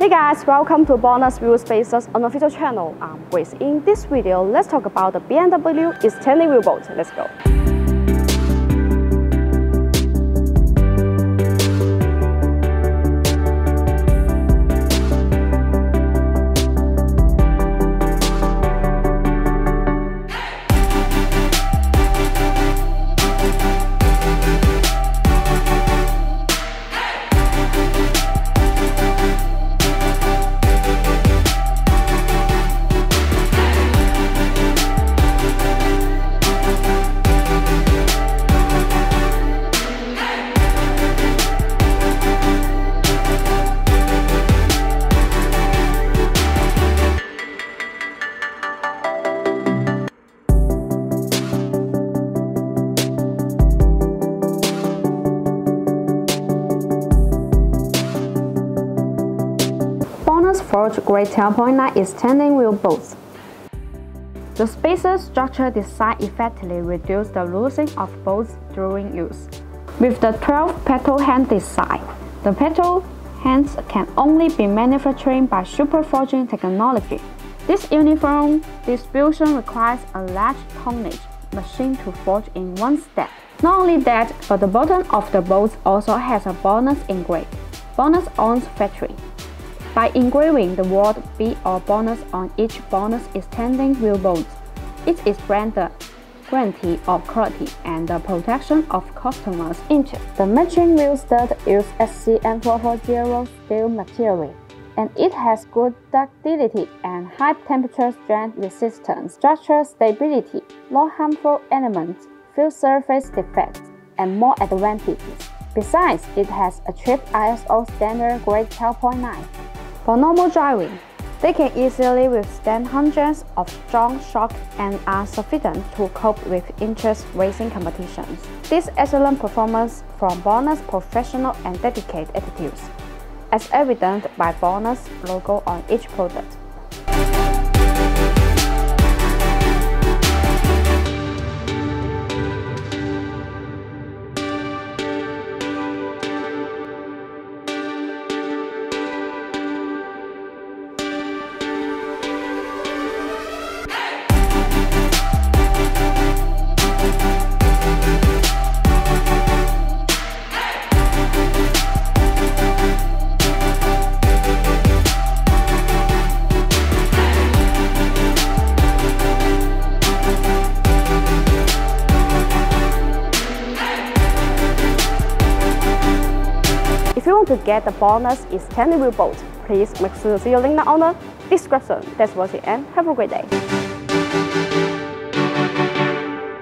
Hey guys, welcome to BONOSS Wheelspace's unofficial channel. I'm Grace. In this video, let's talk about the BMW extending wheel bolt. Let's go. BONOSS forged grade 10.9 extending wheel bolts. The spacer structure design effectively reduces the loosening of bolts during use. With the 12 petal hand design, the petal hands can only be manufactured by super forging technology. This uniform distribution requires a large tonnage machine to forge in one step. Not only that, but the bottom of the bolts also has a BONOSS engraved. BONOSS owns factory. By engraving the word B or BONOSS on each BONOSS extending wheel bolt, it expresses the guarantee of quality and the protection of customers' interests. The matching wheel stud uses SCM440 steel material, and it has good ductility and high temperature strength resistance, structural stability, no harmful elements, few surface defects, and more advantages. Besides, it has achieved ISO standard grade 12.9. For normal driving, they can easily withstand hundreds of strong shocks and are sufficient to cope with intense racing competitions. This excellent performance from BONOSS professional and dedicated attitudes, as evident by BONOSS logo on each product. If you want to get the BONOSS extending wheel bolt, please make sure to see your link down on the description. Thanks for watching and have a great day.